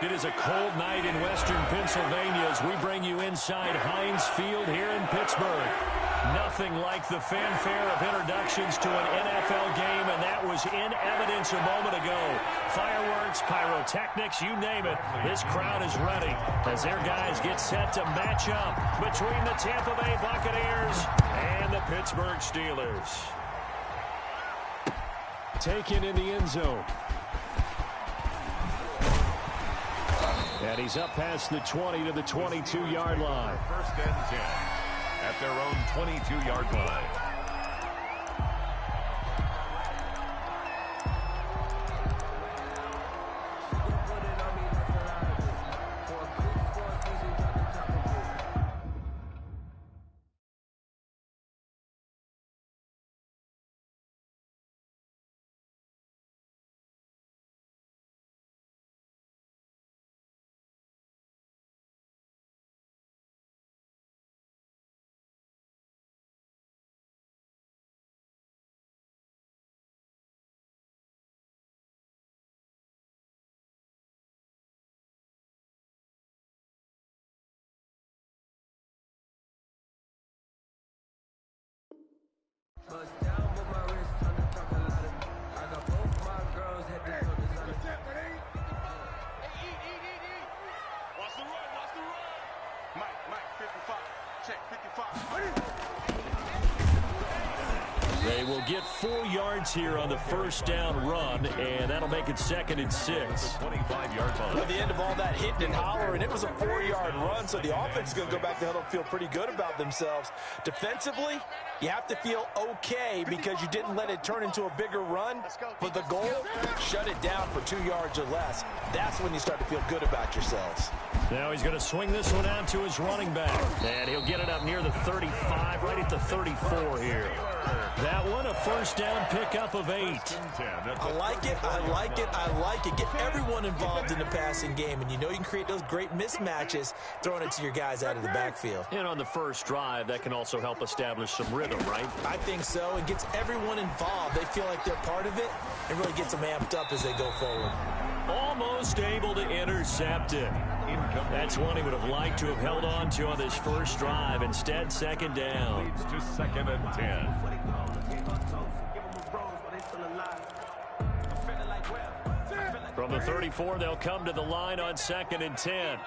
It is a cold night in western Pennsylvania as we bring you inside Heinz Field here in Pittsburgh. Nothing like the fanfare of introductions to an NFL game, and that was in evidence a moment ago. Fireworks, pyrotechnics, you name it. This crowd is ready as their guys get set to match up between the Tampa Bay Buccaneers and the Pittsburgh Steelers. Taken in the end zone. And he's up past the 20 to the 22-yard line. First and 10 at their own 22-yard line. They will get 4 yards here on the first down run, and that'll make it 2nd and 6. 25-yard line. At the end of all that hitting and hollering, it was a 4-yard run, so the offense is going to go back to huddle and feel pretty good about themselves. Defensively, you have to feel okay because you didn't let it turn into a bigger run, but the goal, shut it down for 2 yards or less. That's when you start to feel good about yourselves. Now he's going to swing this one out to his running back, and he'll get it up near the 35, right at the 34 here. That one, a first down pickup of 8. I like it, I like it, I like it. Get everyone involved in the passing game, and you know you can create those great mismatches throwing it to your guys out of the backfield. And on the first drive, that can also help establish some rhythm, right? I think so. It gets everyone involved. They feel like they're part of it, and really gets them amped up as they go forward. Almost able to intercept it. That's one he would have liked to have held on to on this first drive. Instead, 2nd down. Leads to 2nd and 10. From the 34, they'll come to the line on 2nd and 10.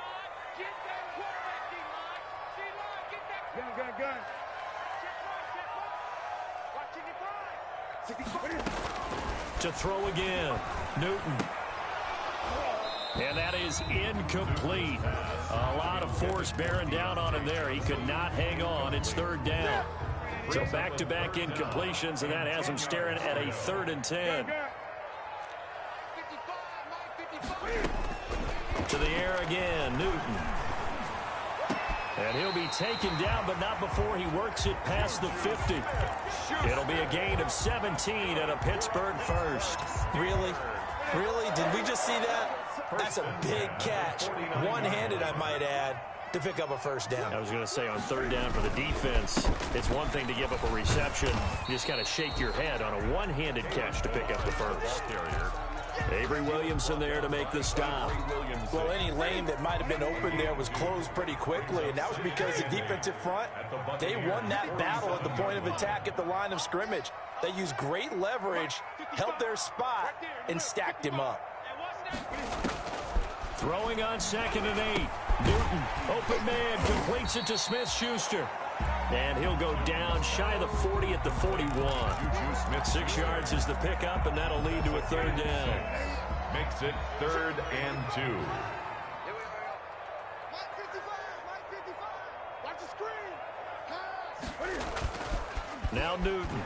To throw again, Newton. And that is incomplete. A lot of force bearing down on him there. He could not hang on. It's 3rd down. So back-to-back incompletions, and that has him staring at a 3rd and 10. To the air again, Newton. And he'll be taken down, but not before he works it past the 50. It'll be a gain of 17 and a Pittsburgh first. Really? Really? Did we just see that? That's a big catch. One-handed, I might add, to pick up a first down. I was going to say on 3rd down for the defense, it's one thing to give up a reception. You just got to shake your head on a one-handed catch to pick up the first. Avery Williamson there to make the stop. Well, any lane that might have been open there was closed pretty quickly, and that was because the defensive front, they won that battle at the point of attack at the line of scrimmage. They used great leverage, held their spot, and stacked him up. Throwing on 2nd and 8. Newton, open man, completes it to Smith-Schuster. And he'll go down shy of the 40 at the 41. 6 yards is the pickup, and that'll lead to a 3rd down. Makes it 3rd and 2. Now Newton.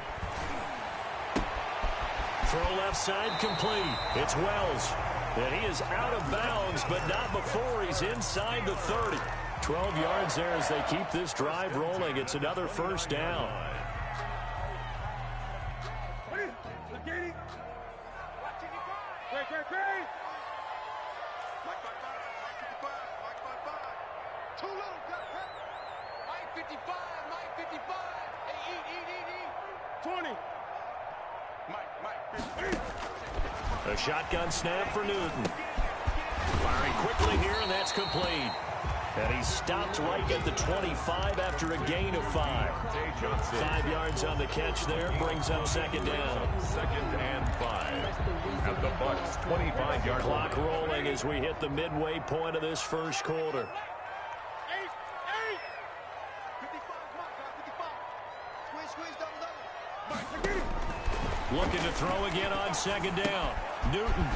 Throw left side complete. It's Wells. And he is out of bounds, but not before he's inside the 30. 12 yards there as they keep this drive rolling. It's another first down. A shotgun snap for Newton. Firing quickly here, and that's complete. And he stopped right at the 25 after a gain of 5. 5 yards on the catch there, brings up second down. 2nd and 5 at the Bucs 25-yard line. Clock rolling as we hit the midway point of this first quarter. Looking to throw again on second down. Newton.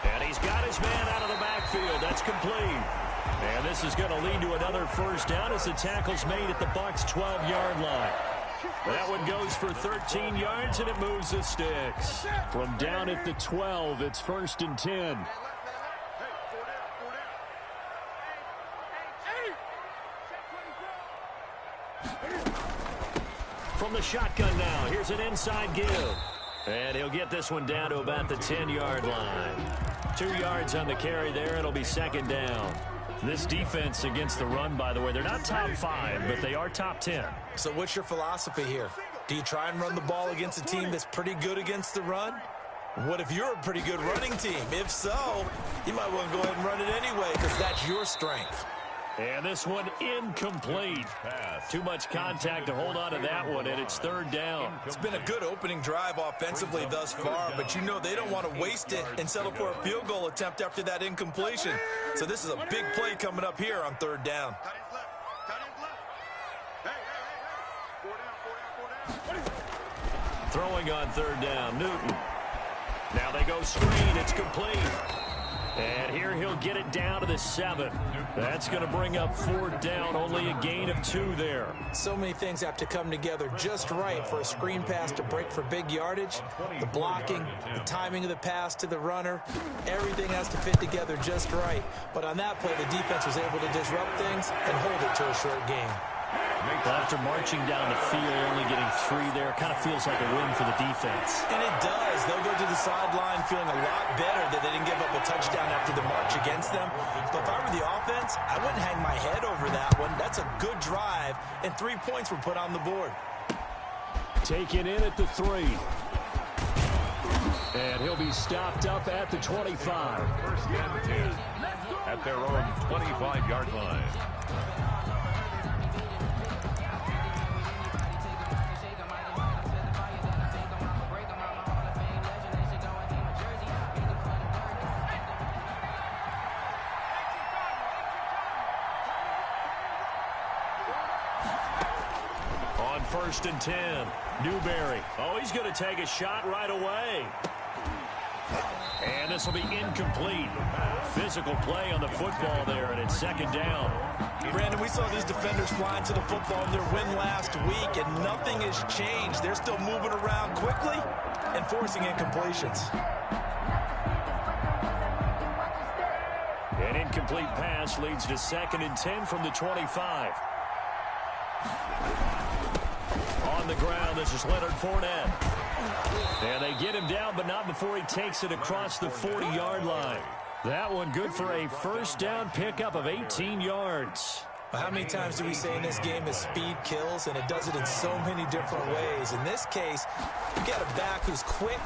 And he's got his man out of the backfield. That's complete. And this is going to lead to another first down as the tackle's made at the Bucs 12-yard line. That one goes for 13 yards, and it moves the sticks. From down at the 12, it's 1st and 10. From the shotgun now, here's an inside give. And he'll get this one down to about the 10-yard line. 2 yards on the carry there. It'll be second down. This defense against the run, by the way, they're not top 5, but they are top 10. So what's your philosophy here? Do you try and run the ball against a team that's pretty good against the run? What if you're a pretty good running team? If so, you might want to go ahead and run it anyway because that's your strength. And this one incomplete. Too much contact to hold on to that one, and it's 3rd down. It's been a good opening drive offensively thus far, but you know they don't want to waste it and settle for a field goal attempt after that incompletion. So this is a big play coming up here on 3rd down. Throwing on 3rd down, Newton. Now they go screen. It's complete. And here he'll get it down to the 7. That's going to bring up 4th down, only a gain of 2 there. So many things have to come together just right for a screen pass to break for big yardage. The blocking, the timing of the pass to the runner, everything has to fit together just right. But on that play, the defense was able to disrupt things and hold it to a short game. Well, after marching down the field, only getting 3 there, kind of feels like a win for the defense. And it does. They'll go to the sideline feeling a lot better that they didn't give up a touchdown after the march against them. But if I were the offense, I wouldn't hang my head over that one. That's a good drive, and 3 points were put on the board. Taken in at the 3. And he'll be stopped up at the 25. 1st and 10 at their own 25-yard line. On 1st and 10, Newberry. Oh, he's going to take a shot right away. And this will be incomplete. Physical play on the football there, and it's 2nd down. Brandon, we saw these defenders flying to the football in their win last week, and nothing has changed. They're still moving around quickly and forcing incompletions. An incomplete pass leads to 2nd and 10 from the 25. On the ground, this is Leonard Fournette. And they get him down, but not before he takes it across the 40-yard line. That one good for a 1st down pickup of 18 yards. How many times do we say in this game that speed kills, and it does it in so many different ways? In this case, you got a back who's quick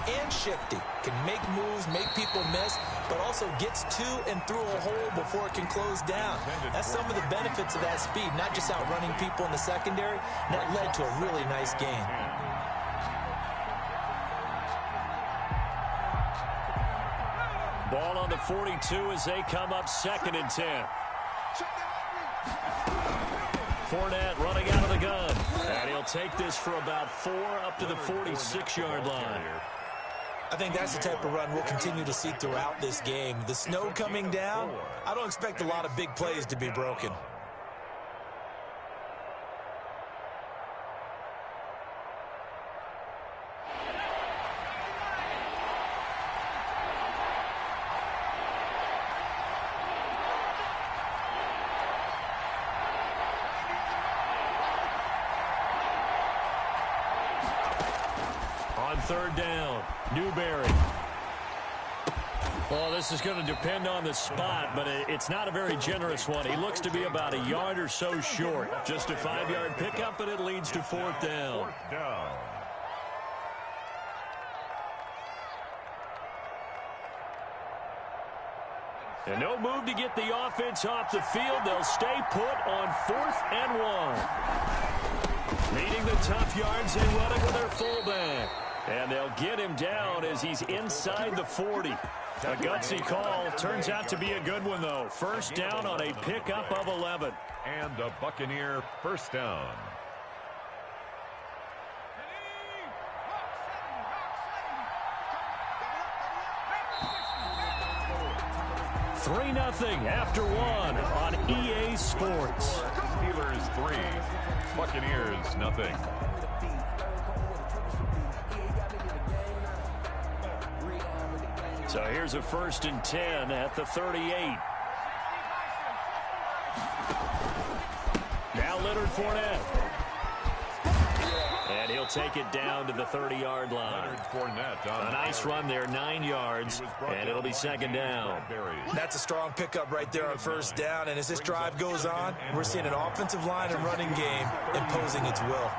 and shifty, can make moves, make people miss, but also gets to and through a hole before it can close down. That's some of the benefits of that speed, not just outrunning people in the secondary. That led to a really nice game. Ball on the 42 as they come up 2nd and 10. Fournette running out of the gun. And he'll take this for about 4 up to the 46-yard line. I think that's the type of run we'll continue to see throughout this game. The snow coming down, I don't expect a lot of big plays to be broken. On 3rd down, Newberry. Well, this is going to depend on the spot, but it's not a very generous one. He looks to be about a yard or so short. Just a 5-yard pickup, but it leads to 4th down. 4th down. And no move to get the offense off the field. They'll stay put on 4th and 1. Needing the tough yards, they run it with their fullback. And they'll get him down as he's inside the 40. A gutsy call. Turns out to be a good one, though. First down on a pickup of 11. And a Buccaneer first down. 3-0 after 1 on EA Sports. Steelers 3, Buccaneers nothing. So here's a 1st and 10 at the 38. Now Leonard Fournette. And he'll take it down to the 30-yard line. A nice run there, 9 yards, and it'll be 2nd down. That's a strong pickup right there on 1st down, and as this drive goes on, we're seeing an offensive line and running game imposing its will.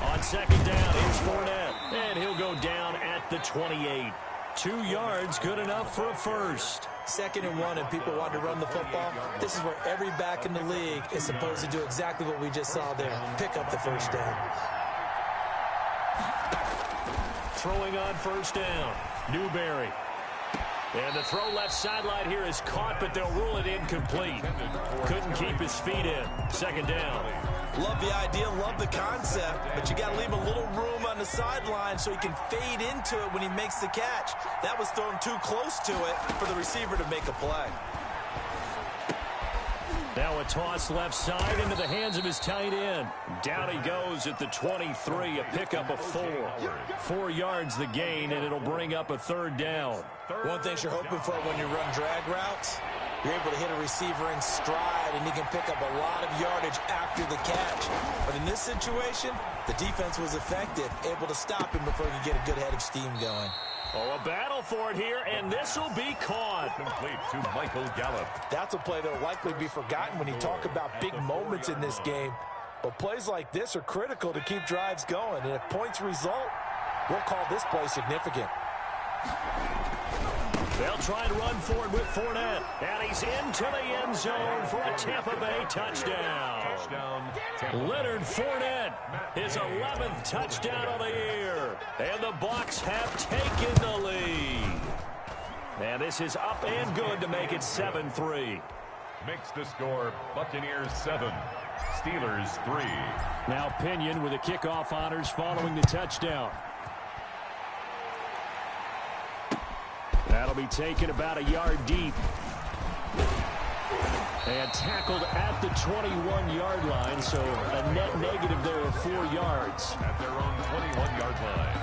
On 2nd down, here's Fournette, and he'll go down at the 28. 2 yards, good enough for a first. 2nd and 1, and people want to run the football. This is where every back in the league is supposed to do exactly what we just saw there. Pick up the 1st down. Throwing on 1st down, Newberry. And the throw left sideline here is caught, but they'll rule it incomplete. Couldn't keep his feet in. 2nd down. Love the idea, love the concept, but you got to leave a little room on the sideline so he can fade into it when he makes the catch. That was thrown too close to it for the receiver to make a play. Now a toss left side into the hands of his tight end. Down he goes at the 23, a pickup of 4. 4 yards the gain, and it'll bring up a 3rd down. One thing you're hoping for when you run drag routes, you're able to hit a receiver in stride, and he can pick up a lot of yardage after the catch. But in this situation, the defense was effective, able to stop him before he could get a good head of steam going. Oh, a battle for it here, and this will be caught. Complete to Michael Gallup. That's a play that will likely be forgotten when you talk about big moments in this game. But plays like this are critical to keep drives going, and if points result, we'll call this play significant. They'll try and run forward with Fournette, and he's into the end zone for a Tampa Bay touchdown. Leonard Fournette, his 11th touchdown of the year, and the Bucs have taken the lead. And this is up and good to make it 7-3. Makes the score Buccaneers 7, Steelers 3. Now Pinion with the kickoff honors following the touchdown. That'll be taken about a yard deep. And tackled at the 21-yard line, so a net negative there of 4 yards. At their own 21-yard line.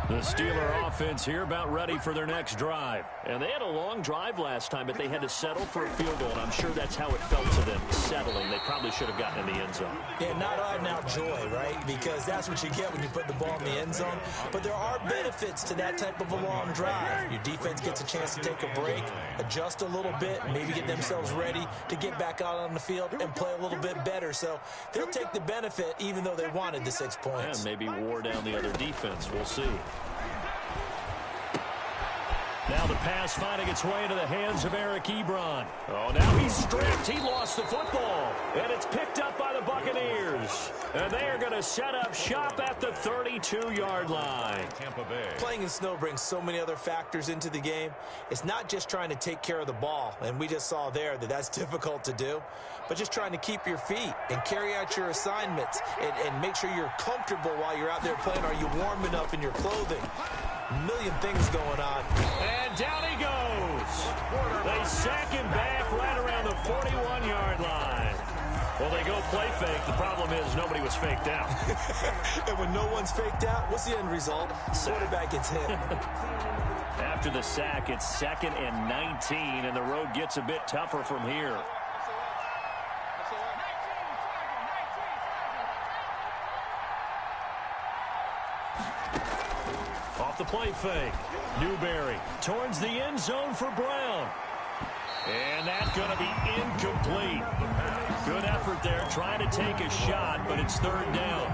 The Steeler offense here about ready for their next drive. And they had a long drive last time, but they had to settle for a field goal, and I'm sure that's how it felt to them, settling. They probably should have gotten in the end zone. Yeah, not odd now joy, right? Because that's what you get when you put the ball in the end zone. But there are benefits to that type of a long drive. Your defense gets a chance to take a break, adjust a little bit, maybe get themselves ready to get back out on the field and play a little bit better. So they'll take the benefit even though they wanted the 6 points. And maybe wore down the other defense. We'll see. Now the pass finding its way into the hands of Eric Ebron. Oh, now he's stripped. He lost the football. And it's picked up by the Buccaneers. And they are going to set up shop at the 32-yard line. Tampa Bay. Playing in snow brings so many other factors into the game. It's not just trying to take care of the ball, and we just saw there that that's difficult to do, but just trying to keep your feet and carry out your assignments and make sure you're comfortable while you're out there playing. Are you warm enough in your clothing? A million things going on. And down he goes. They sack him back right around the 41-yard line. Well, they go play fake. The problem is nobody was faked out. And when no one's faked out, what's the end result? Quarterback gets hit. After the sack, it's 2nd and 19, and the road gets a bit tougher from here. Off the play fake. Newberry towards the end zone for Brown. And that's going to be incomplete. Good effort out there trying to take a shot, but it's third down.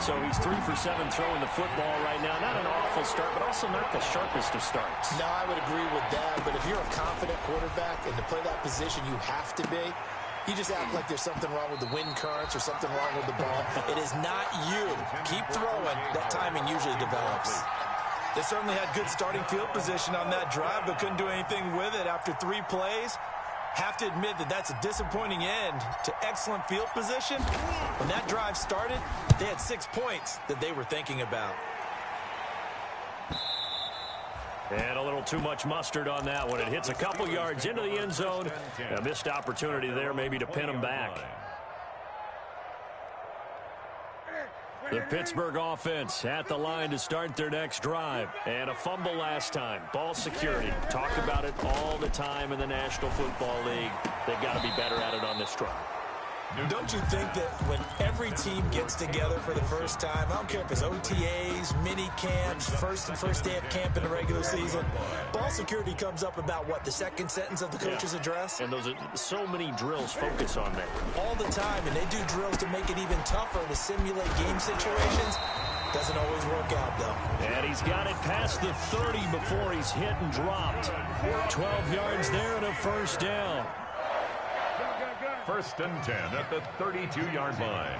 So he's 3 for 7 throwing the football right now. Not an awful start, but also not the sharpest of starts. No, I would agree with that. But if you're a confident quarterback and to play that position, you have to be. You just act like there's something wrong with the wind currents or something wrong with the ball. It is not you. Keep throwing. That timing usually develops. They certainly had good starting field position on that drive, but couldn't do anything with it after 3 plays. Have to admit that that's a disappointing end to excellent field position. When that drive started, they had 6 points that they were thinking about. And a little too much mustard on that one. It hits a couple yards into the end zone. A missed opportunity there maybe to pin them back. The Pittsburgh offense at the line to start their next drive. And a fumble last time. Ball security. Talked about it all the time in the National Football League. They've got to be better at it on this drive. Don't you think that when every team gets together for the first time, I don't care if it's OTAs, mini camps, first day of camp in the regular season, ball security comes up about what, the second sentence of the coach's address? And those are so many drills focus on that. All the time, and they do drills to make it even tougher to simulate game situations. Doesn't always work out, though. And he's got it past the 30 before he's hit and dropped. 12 yards there and a first down. First and 10 at the 32-yard line.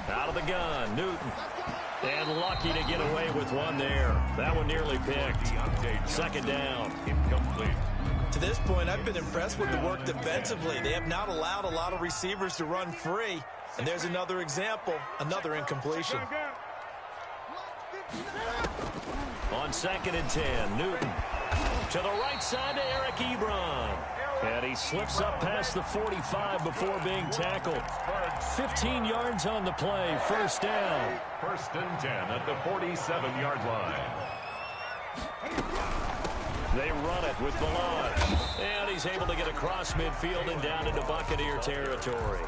Out of the gun, Newton. And lucky to get away with one there. That one nearly picked. Second down. Incomplete. To this point, I've been impressed with the work defensively. They have not allowed a lot of receivers to run free. And there's another example, another incompletion. On second and 10, Newton. To the right side to Eric Ebron. And he slips up past the 45 before being tackled. 15 yards on the play, first down. First and 10 at the 47-yard line. They run it with Balaj. And he's able to get across midfield and down into Buccaneer territory.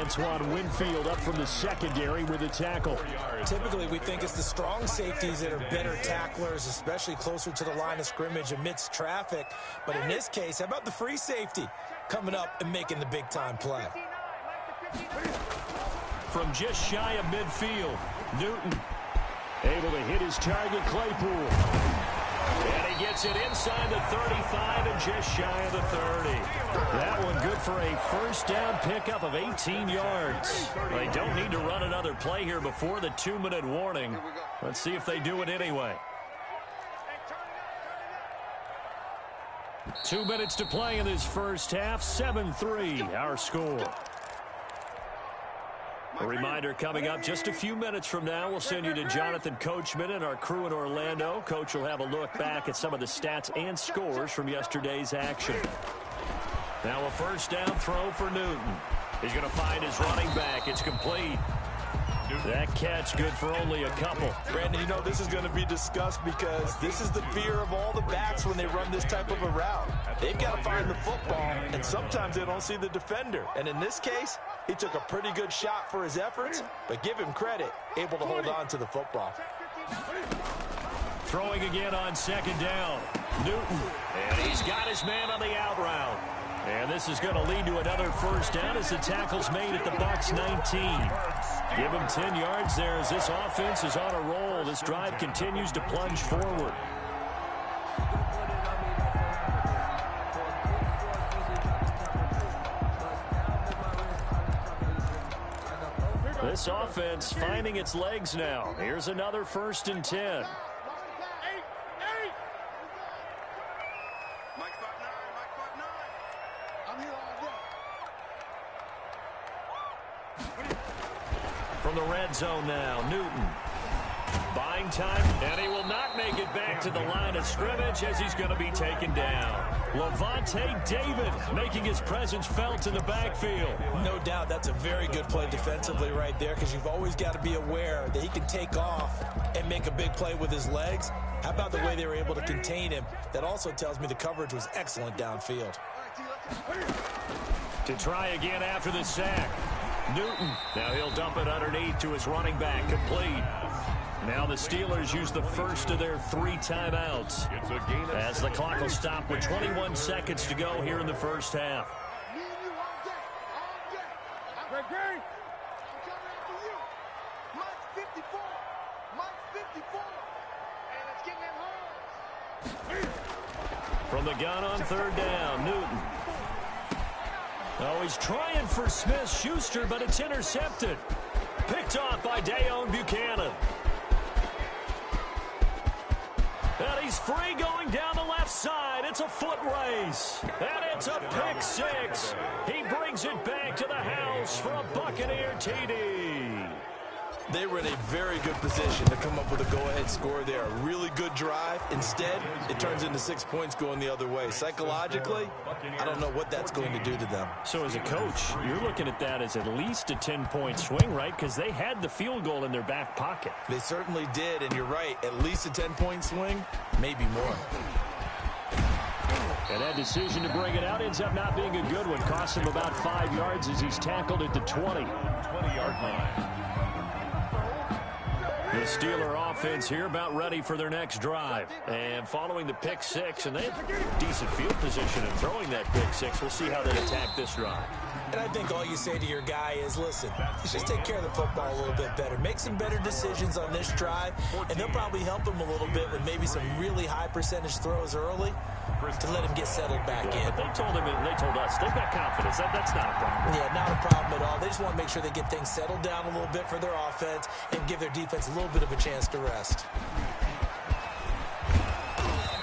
Antoine Winfield up from the secondary with a tackle. Typically, we think it's the strong safeties that are better tacklers, especially closer to the line of scrimmage amidst traffic. But in this case, how about the free safety coming up and making the big-time play? From just shy of midfield, Newton able to hit his target, Claypool. And he gets it inside the 35 and just shy of the 30. That one good for a first down pickup of 18 yards. They don't need to run another play here before the 2-minute warning. Let's see if they do it anyway. 2 minutes to play in this first half. 7-3 our score. A reminder coming up just a few minutes from now. We'll send you to Jonathan Coachman and our crew in Orlando. Coach will have a look back at some of the stats and scores from yesterday's action. Now a first down throw for Newton. He's going to find his running back. It's complete. That catch good for only a couple. Brandon, you know this is going to be discussed because this is the fear of all the backs when they run this type of a route. They've got to find the football, and sometimes they don't see the defender. And in this case, he took a pretty good shot for his efforts, but give him credit, able to hold on to the football. Throwing again on second down. Newton, and he's got his man on the out route. And this is going to lead to another first down as the tackle's made at the Bucs 19. Give him 10 yards there as this offense is on a roll. This drive continues to plunge forward. This offense finding its legs now. Here's another first and 10. From the red zone now, Newton. Buying time, and he will not make it back to the line of scrimmage as he's going to be taken down. Levante David making his presence felt in the backfield. No doubt that's a very good play defensively right there because you've always got to be aware that he can take off and make a big play with his legs. How about the way they were able to contain him? That also tells me the coverage was excellent downfield. To try again after the sack. Newton, now he'll dump it underneath to his running back, complete. Now the Steelers use the first of their 3 timeouts as the clock will stop with 21 seconds to go here in the first half. From the gun on third down, Newton. Oh, he's trying for Smith-Schuster, but it's intercepted. Picked off by Dayon Buchanan. And he's free going down the left side. It's a foot race. And it's a pick six. He brings it back to the house for a Buccaneer TD. They were in a very good position to come up with a go-ahead score there. A really good drive. Instead, it turns into 6 points going the other way. Psychologically, I don't know what that's going to do to them. So as a coach, you're looking at that as at least a 10-point swing, right? Because they had the field goal in their back pocket. They certainly did, and you're right. At least a 10-point swing, maybe more. And that decision to bring it out ends up not being a good one. Cost him about 5 yards as he's tackled at the 20. 20-yard line. The Steeler offense here about ready for their next drive. And following the pick six, and they have decent field position in throwing that pick six. We'll see how they attack this drive. And I think all you say to your guy is, listen, just take care of the football a little bit better. Make some better decisions on this drive, and they'll probably help him a little bit with maybe some really high percentage throws early to let him get settled back in. But they told him, and they told us, they've got confidence. That's not a problem. Yeah, not a problem at all. They just want to make sure they get things settled down a little bit for their offense and give their defense a little bit of a chance to rest.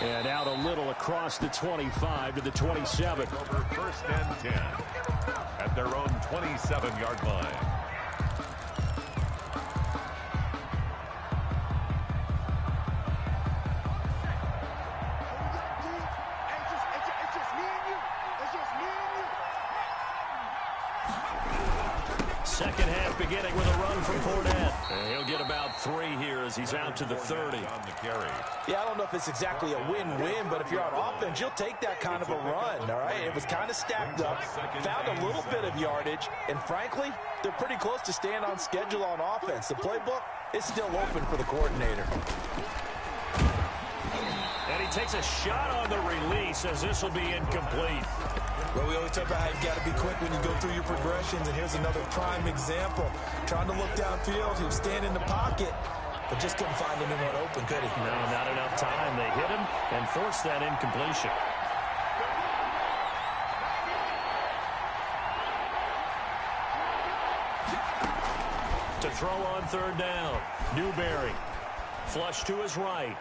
And out a little across the 25 to the 27. Over first and 10 at their own 27-yard line. Second half beginning with a run from Fournette. And he'll get about 3 here as he's out to the 30. On the carry. Yeah, I don't know if it's exactly a win-win, but if you're on offense, you'll take that kind of a run, all right? It was kind of stacked up, found a little bit of yardage, and frankly, they're pretty close to staying on schedule on offense. The playbook is still open for the coordinator. And he takes a shot on the release as this will be incomplete. Well, we always talk about how you've got to be quick when you go through your progressions, and here's another prime example. Trying to look downfield, he was standing in the pocket, but just couldn't find anyone open, could he? No, not enough time. They hit him and forced that incompletion. To throw on third down, Newberry. Flush to his right.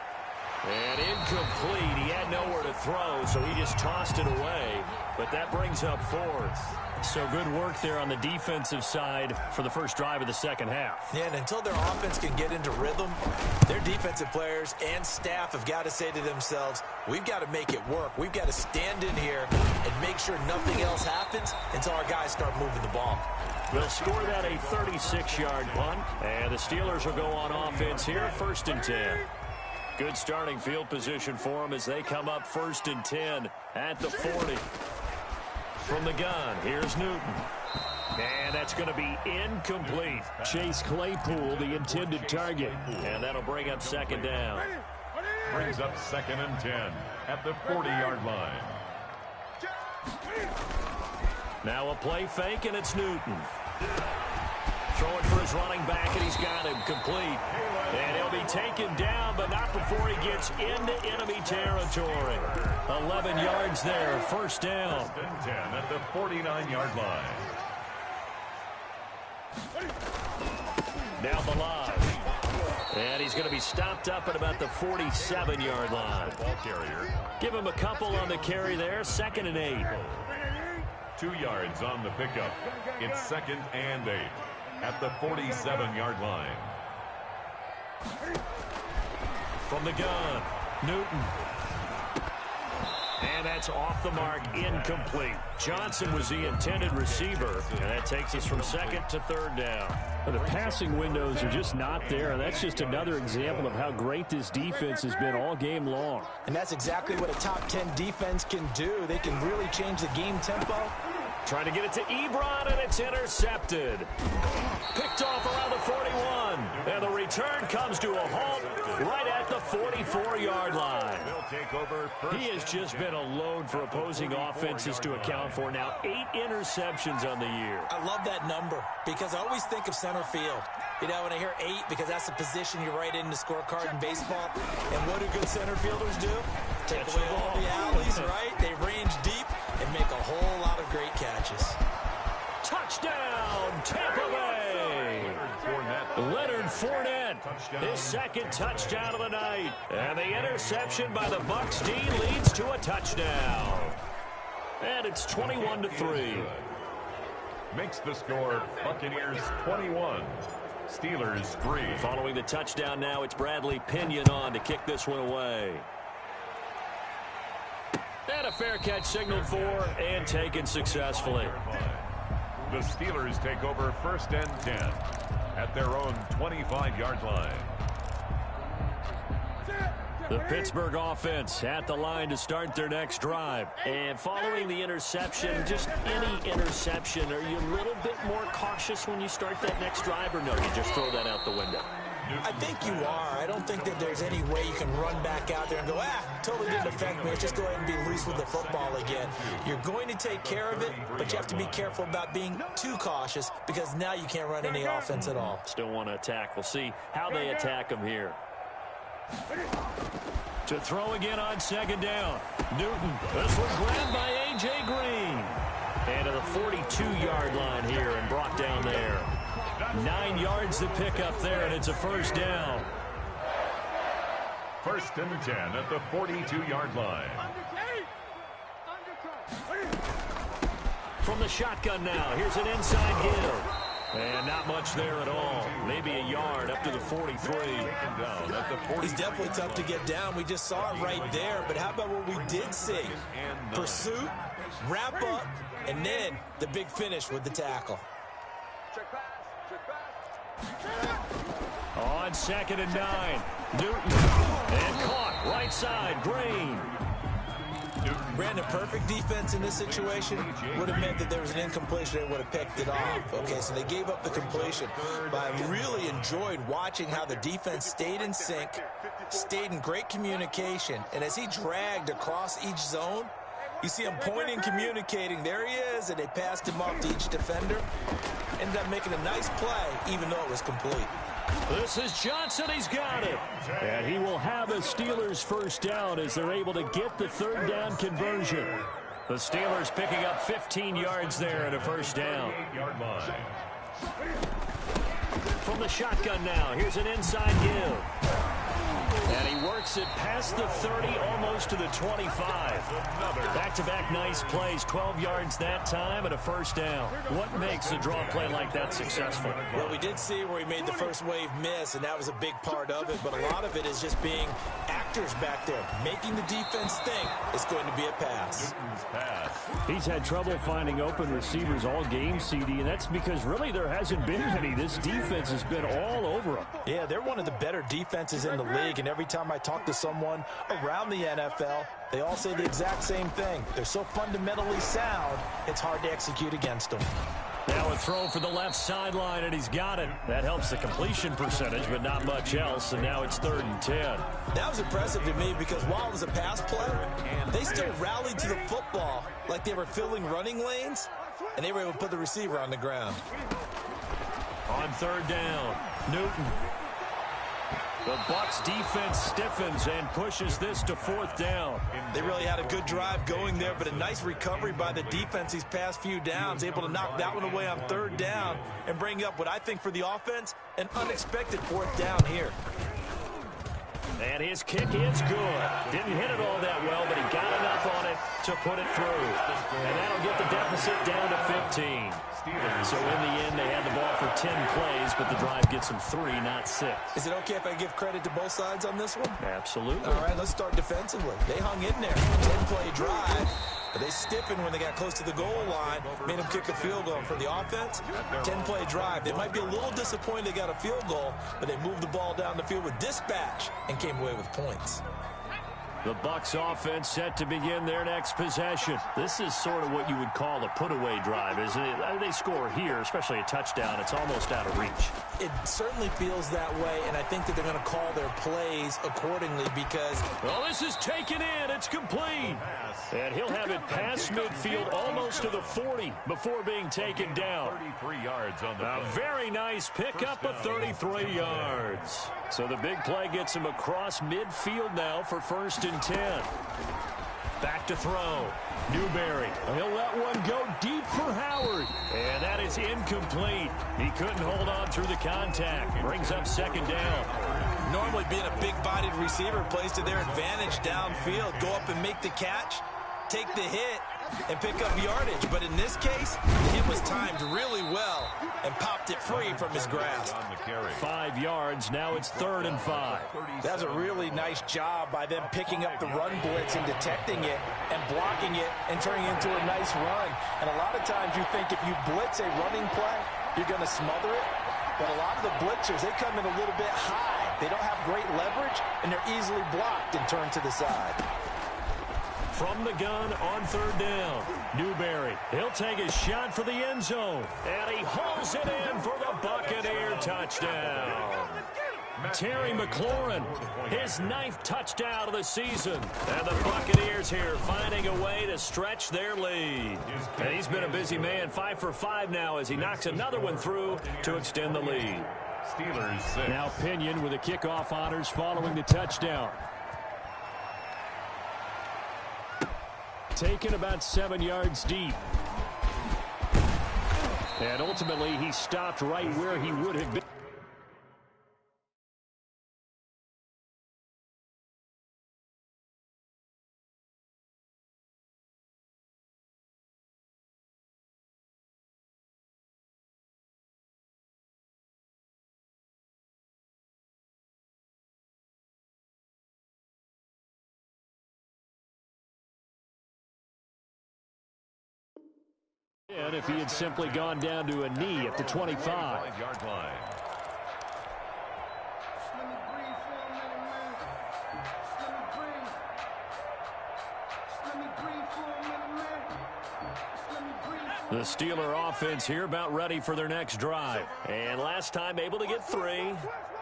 And incomplete. He had nowhere to throw, so he just tossed it away. But that brings up 4th. So good work there on the defensive side for the first drive of the second half. Yeah, and until their offense can get into rhythm, their defensive players and staff have got to say to themselves, we've got to make it work. We've got to stand in here and make sure nothing else happens until our guys start moving the ball. They'll score that a 36-yard punt. And the Steelers will go on offense here, 1st and 10. Good starting field position for them as they come up 1st and 10 at the 40. From the gun, here's Newton. And that's going to be incomplete. Chase Claypool, the intended target. And that'll bring up 2nd down. Brings up 2nd and 10 at the 40-yard line. Now a play fake, and it's Newton. Throwing for his running back, and he's got him complete. And he'll be taken down, but not before he gets into enemy territory. 11 yards there, 1st down. 1st and 10 at the 49-yard line. Now the line. And he's going to be stopped up at about the 47-yard line. Ball carrier. Give him a couple on the carry there, 2nd and 8. 2 yards on the pickup. It's 2nd and 8 at the 47-yard line. From the gun, Newton. And that's off the mark, incomplete. Johnson was the intended receiver, and that takes us from 2nd to 3rd down. The passing windows are just not there, and that's just another example of how great this defense has been all game long. And that's exactly what a top 10 defense can do. They can really change the game tempo Trying to get it to Ebron, and it's intercepted. Picked off around the 41. And the return comes to a halt right at the 44-yard line. He has just been a load for opposing offenses to account for. Now 8 interceptions on the year. I love that number because I always think of center field. You know, when I hear 8, because that's the position you write in the scorecard in baseball. And what do good center fielders do? Take away all the alleys, right? They range deep and make a whole lot of great catches. Touchdown, Tampa Bay! Leonard Fournette, his second touchdown of the night. And the interception by the Bucs D leads to a touchdown. And it's 21-3. Makes the score Buccaneers 21. Steelers 3. Following the touchdown now, it's Bradley Pinion on to kick this one away. And a fair catch signaled for and taken successfully. The Steelers take over 1st and 10 at their own 25-yard line. The Pittsburgh offense at the line to start their next drive. And following the interception, just any interception, are you a little bit more cautious when you start that next drive, or no, you just throw that out the window? I think you are. I don't think that there's any way you can run back out there and go, totally didn't affect me. Let's just go ahead and be loose with the football again. You're going to take care of it, but you have to be careful about being too cautious because now you can't run any offense at all. Still want to attack. We'll see how they attack them here. To throw again on 2nd down. Newton. This one grabbed by A.J. Green. And to the 42-yard line here and brought down there. 9 yards to pick up there, and it's a 1st down. 1st and 10 at the 42-yard line. From the shotgun now, here's an inside give. And not much there at all. Maybe a yard up to the 43. He's definitely tough to get down. We just saw it right there. But how about what we did see? Pursuit, wrap up, and then the big finish with the tackle. On 2nd and 9. Newton. And caught right side. Green. Brandon, perfect defense in this situation would have meant that there was an incompletion. They would have picked it off. Okay, so they gave up the completion. But I really enjoyed watching how the defense stayed in sync, stayed in great communication. And as he dragged across each zone, you see him pointing, communicating. There he is, and they passed him off to each defender. Ended up making a nice play, even though it was complete. This is Johnson. He's got it. And he will have a Steelers 1st down as they're able to get the 3rd down conversion. The Steelers picking up 15 yards there and a 1st down. From the shotgun now, here's an inside give. And he works it past the 30, almost to the 25. Back-to-back nice plays, 12 yards that time and a 1st down. What makes a draw play like that successful? Well, we did see where he made the first wave miss, and that was a big part of it. But a lot of it is just being actors back there, making the defense think it's going to be a pass. He's had trouble finding open receivers all game, CD, and that's because really there hasn't been many. This defense has been all over him. Yeah, they're one of the better defenses in the league, and every time I talk to someone around the NFL, they all say the exact same thing. They're so fundamentally sound, it's hard to execute against them. Now a throw for the left sideline, and he's got it. That helps the completion percentage, but not much else, and now it's 3rd and 10. That was impressive to me because while it was a pass play, they still rallied to the football like they were filling running lanes, and they were able to put the receiver on the ground. On 3rd down, Newton. The Bucs defense stiffens and pushes this to 4th down. They really had a good drive going there, but a nice recovery by the defense these past few downs, able to knock that one away on 3rd down and bring up what I think for the offense, an unexpected 4th down here. And his kick is good. Didn't hit it all that well, but he got enough on it to put it through. And that'll get the deficit down to 15. So in the end, they had the ball for 10 plays, but the drive gets them 3, not 6. Is it okay if I give credit to both sides on this one? Absolutely. All right, let's start defensively. They hung in there. 10-play drive, but they stiffened when they got close to the goal line, made them kick a field goal. And for the offense, 10-play drive. They might be a little disappointed they got a field goal, but they moved the ball down the field with dispatch and came away with points. The Bucs offense set to begin their next possession. This is sort of what you would call a put-away drive, isn't it? They score here, especially a touchdown. It's almost out of reach. It certainly feels that way, and I think that they're going to call their plays accordingly because... Well, this is taken in. It's complete. And he'll have it past midfield almost to the 40 before being taken down. 33 yards on the play. A very nice pickup of 33 yards. So the big play gets him across midfield now for 1st and 10. Back to throw. Newberry. He'll let one go deep for Howard. And that is incomplete. He couldn't hold on through the contact. Brings up 2nd down. Normally being a big-bodied receiver plays to their advantage downfield. Go up and make the catch, take the hit, and pick up yardage. But in this case, the hit was timed really well and popped it free from his grasp. 5 yards. Now it's 3rd and 5. That's a really nice job by them picking up the run blitz and detecting it and blocking it and turning it into a nice run. And a lot of times you think if you blitz a running play, you're going to smother it. But a lot of the blitzers, they come in a little bit high. They don't have great leverage, and they're easily blocked and turned to the side. From the gun on 3rd down. Newberry. He'll take a shot for the end zone. And he hauls it in for the Buccaneer touchdown. Terry McLaurin, his 9th touchdown of the season. And the Buccaneers here finding a way to stretch their lead. And he's been a busy man, 5 for 5 now as he knocks another one through to extend the lead. Steelers 6. Now Pinion with the kickoff honors following the touchdown. Taken about 7 yards deep. And ultimately, he stopped right where he would have been. And if he had simply gone down to a knee at the 25-yard line. The Steeler offense here about ready for their next drive. And last time able to get 3.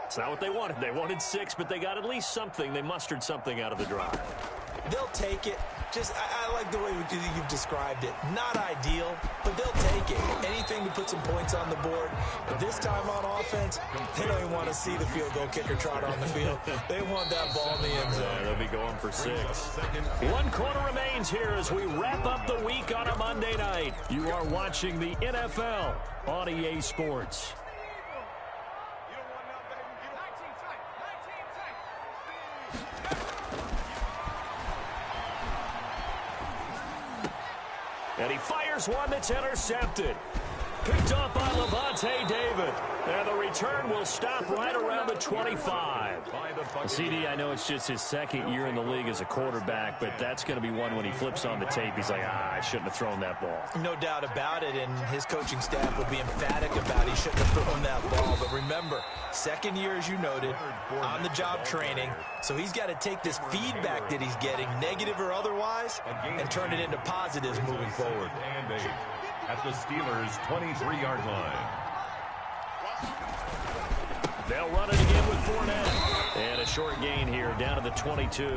It's not what they wanted. They wanted 6, but they got at least something. They mustered something out of the drive. They'll take it. Just, I like the way you've described it. Not ideal, but they'll take it. Anything to put some points on the board. But this time on offense, they don't even want to see the field goal kicker trot on the field. They want that ball in the end zone. They'll be going for 6. 1 quarter remains here as we wrap up the week on a Monday night. You are watching the NFL on EA Sports. And he fires one that's intercepted. Picked up by Levante David. And the return will stop right around the 25. CD, I know it's just his 2nd year in the league as a quarterback, but that's going to be one when he flips on the tape. He's like, I shouldn't have thrown that ball. No doubt about it, and his coaching staff will be emphatic about he shouldn't have thrown that ball. But remember, 2nd year, as you noted, on-the-job training. So he's got to take this feedback that he's getting, negative or otherwise, and turn it into positives moving forward. At the Steelers' 23-yard line. They'll run it again with Fournette. And a short gain here down to the 22.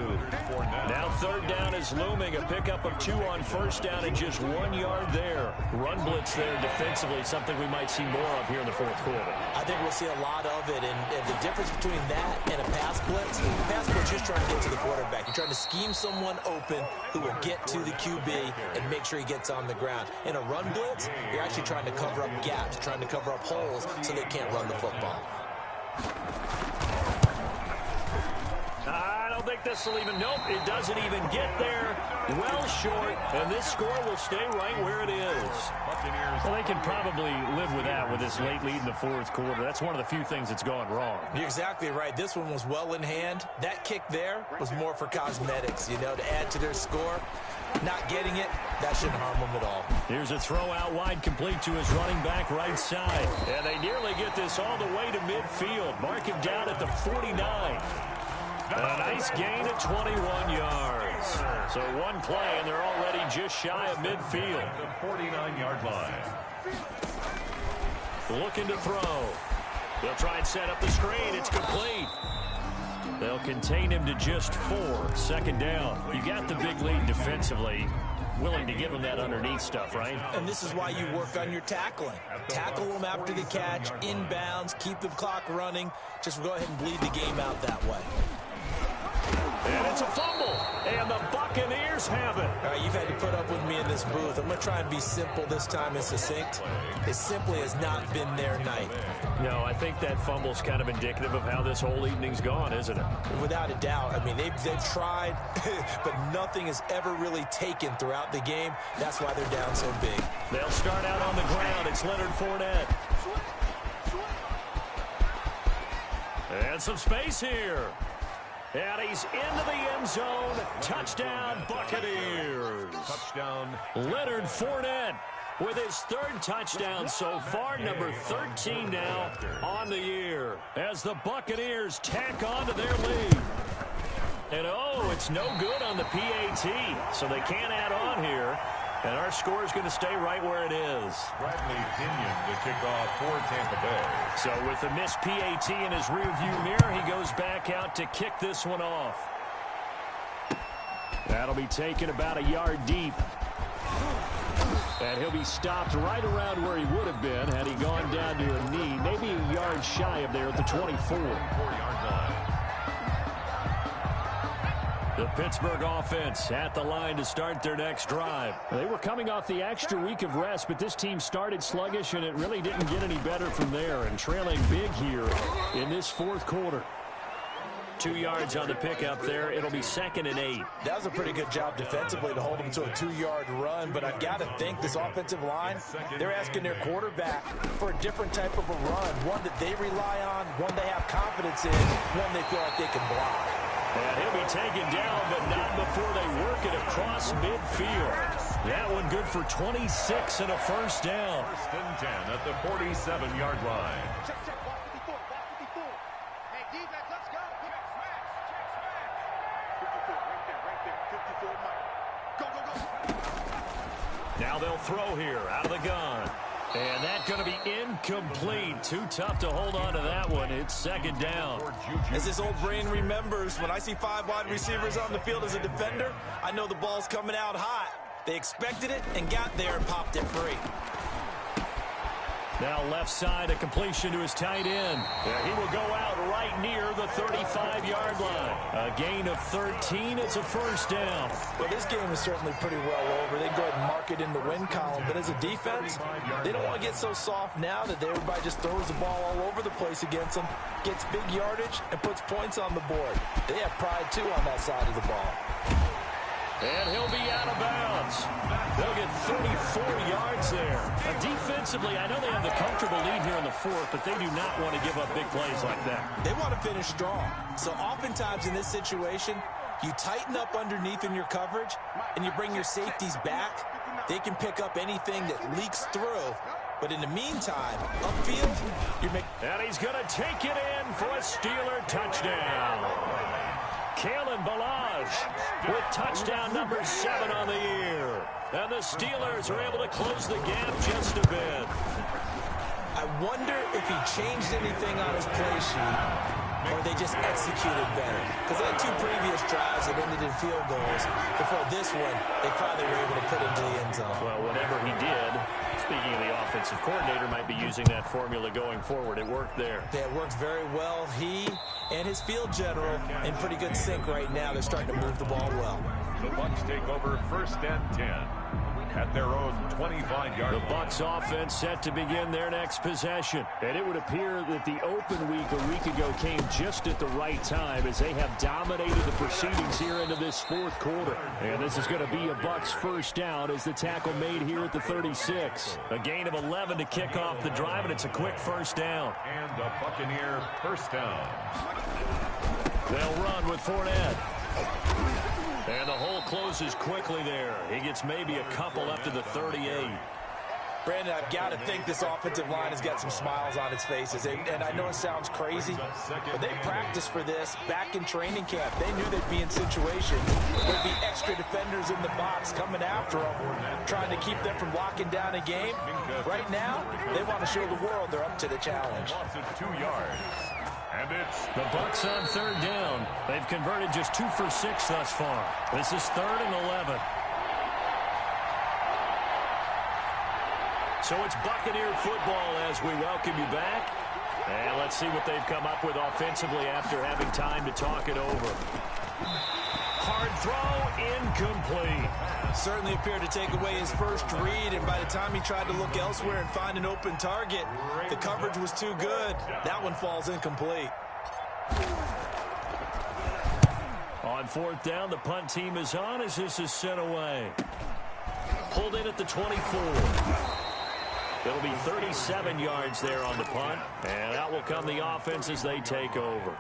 Now 3rd down is looming. A pickup of 2 on 1st down and just 1 yard there. Run blitz there defensively, something we might see more of here in the 4th quarter. I think we'll see a lot of it. And the difference between that and a pass blitz is just trying to get to the quarterback. You're trying to scheme someone open who will get to the QB and make sure he gets on the ground. In a run blitz, you're actually trying to cover up gaps, trying to cover up holes so they can't run the football. I don't think this will even, nope, it doesn't even get there. Well short, and this score will stay right where it is. Well, they can probably live with that with this late lead in the 4th quarter. That's one of the few things that's gone wrong. You're exactly right. This one was well in hand. That kick there was more for cosmetics, you know, to add to their score. Not getting it, that shouldn't harm them at all. Here's a throw out wide complete to his running back right side. And they nearly get this all the way to midfield. Mark him down at the 49. A nice gain of 21 yards. So one play, and they're already just shy of midfield. The 49-yard line. Looking to throw. They'll try and set up the screen. It's complete. They'll contain him to just 4. Second down. You got the big lead defensively. Willing to give him that underneath stuff, right? And this is why you work on your tackling. Tackle them after the catch, inbounds, keep the clock running. Just go ahead and bleed the game out that way. And it's a fumble. And the Buccaneers have it. All right, you've had to put up with me in this booth. I'm going to try and be simple this time and succinct. It simply has not been their night. No, I think that fumble's kind of indicative of how this whole evening's gone, isn't it? Without a doubt. I mean, they've tried, but nothing is ever really taken throughout the game. That's why they're down so big. They'll start out on the ground. It's Leonard Fournette. And some space here. And he's into the end zone. Touchdown, Buccaneers. Touchdown. Leonard Fournette with his 3rd touchdown so far, number 13 now on the year, as the Buccaneers tack on to their lead. And, oh, it's no good on the PAT, so they can't add on here. And our score is going to stay right where it is. Bradley Pinion to kick off for Tampa Bay. So with the missed PAT in his rearview mirror, he goes back out to kick this one off. That'll be taken about a yard deep. And he'll be stopped right around where he would have been had he gone down to a knee, maybe a yard shy of there at the 24. 4-yard line. The Pittsburgh offense at the line to start their next drive. They were coming off the extra week of rest, but this team started sluggish, and it really didn't get any better from there, and trailing big here in this 4th quarter. 2 yards on the pickup there. It'll be 2nd and 8. That was a pretty good job defensively to hold them to a 2-yard run, but I've got to think this offensive line, they're asking their quarterback for a different type of a run, one that they rely on, one they have confidence in, one they feel like they can block. And he'll be taken down, but not before they work it across midfield. That one good for 26 and a first down. 1st and 10 at the 47-yard line. Now they'll throw here out of the gun. And that's going to be incomplete. Too tough to hold on to that one. It's 2nd down. As this old brain remembers, when I see 5 wide receivers on the field as a defender, I know the ball's coming out hot. They expected it and got there and popped it free. Now left side, a completion to his tight end. He will go out right near the 35-yard line. A gain of 13. It's a first down. Well, this game is certainly pretty well over. They go ahead and mark it in the win column. But as a defense, they don't want to get so soft now that everybody just throws the ball all over the place against them, gets big yardage, and puts points on the board. They have pride, too, on that side of the ball. And he'll be out of bounds. They'll get 34 yards there. Defensively, I know they have the comfortable lead here in the 4th, but they do not want to give up big plays like that. They want to finish strong. So oftentimes in this situation, you tighten up underneath in your coverage, and you bring your safeties back. They can pick up anything that leaks through. But in the meantime, upfield, you're making... And he's going to take it in for a Steeler touchdown. Kalen Ballage with touchdown number 7 on the year. And the Steelers are able to close the gap just a bit. I wonder if he changed anything on his play sheet or they just executed better. Because they had 2 previous drives that ended in field goals. Before this one, they finally were able to put into the end zone. Well, whatever he did, speaking of the offensive coordinator, might be using that formula going forward. It worked there. Yeah, it worked very well. He and his field general in pretty good sync right now. They're starting to move the ball well. The Bucs take over 1st and 10 at their own 25-yard line. The Bucs offense set to begin their next possession. And it would appear that the open week a week ago came just at the right time as they have dominated the proceedings here into this 4th quarter. And this is going to be a Bucs first down as the tackle made here at the 36. A gain of 11 to kick off the drive, and it's a quick first down. And a Buccaneer first down. They'll run with Fournette. And the hole closes quickly there. He gets maybe a couple up to the 38. Brandon, I've got to think this offensive line has got some smiles on its faces. And I know it sounds crazy, but they practiced for this back in training camp. They knew they'd be in situations. There'd be extra defenders in the box coming after them, trying to keep them from locking down a game. Right now, they want to show the world they're up to the challenge. Loss of 2 yards. And it's the Bucs on third down. They've converted just 2 for 6 thus far. This is 3rd and 11. So it's Buccaneer football as we welcome you back. And let's see what they've come up with offensively after having time to talk it over. Hard throw, incomplete. Certainly appeared to take away his first read, and by the time he tried to look elsewhere and find an open target, the coverage was too good. That one falls incomplete. On 4th down, the punt team is on as this is sent away. Pulled in at the 24. It'll be 37 yards there on the punt, and out will come the offense as they take over.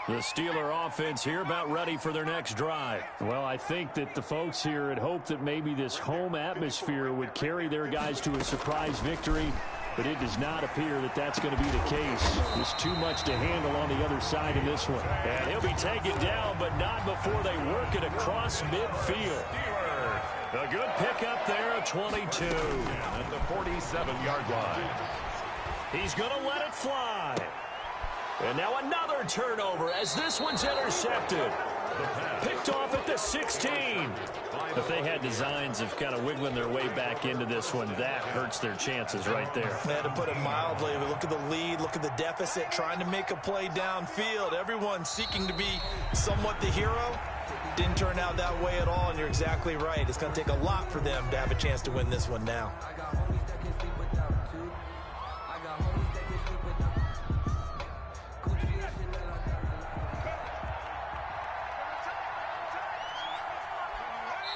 The Steeler offense here about ready for their next drive. Well, I think that the folks here had hoped that maybe this home atmosphere would carry their guys to a surprise victory, but it does not appear that that's going to be the case. There's too much to handle on the other side in this one. And he'll be taken down, but not before they work it across midfield. A good pickup there at 22. at the 47-yard line. He's going to let it fly. And now another turnover as this one's intercepted. Picked off at the 16. If they had designs of kind of wiggling their way back into this one, that hurts their chances right there. Man, to put it mildly, look at the lead, look at the deficit, trying to make a play downfield. Everyone seeking to be somewhat the hero. Didn't turn out that way at all, and you're exactly right. It's going to take a lot for them to have a chance to win this one now.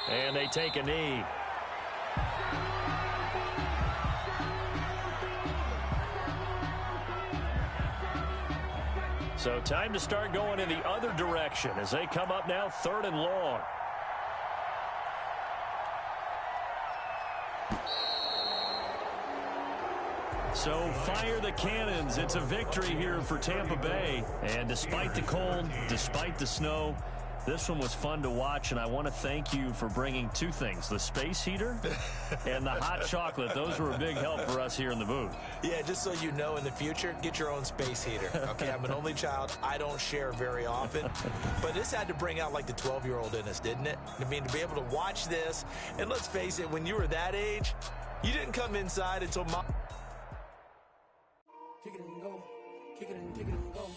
And they take a knee. So time to start going in the other direction as they come up now 3rd and long. So fire the cannons. It's a victory here for Tampa Bay. And despite the cold, despite the snow, this one was fun to watch, and I want to thank you for bringing 2 things, the space heater and the hot chocolate. Those were a big help for us here in the booth. Yeah, just so you know, in the future, get your own space heater. Okay, I'm an only child. I don't share very often. But this had to bring out, like, the 12-year-old in us, didn't it? I mean, to be able to watch this, and let's face it, when you were that age, you didn't come inside until Mom... Kick it and go. Kick it and go.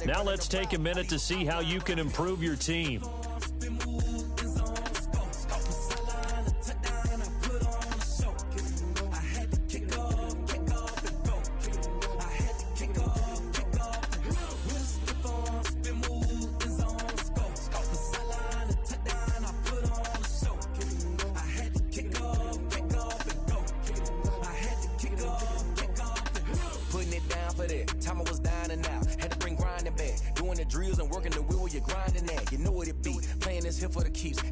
Now let's take a minute to see how you can improve your team.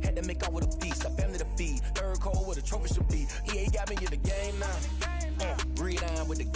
Had to make out with a feast, a family to feed. Third cold with a trophy should be. EA got me in the game now. Breathe on with the game.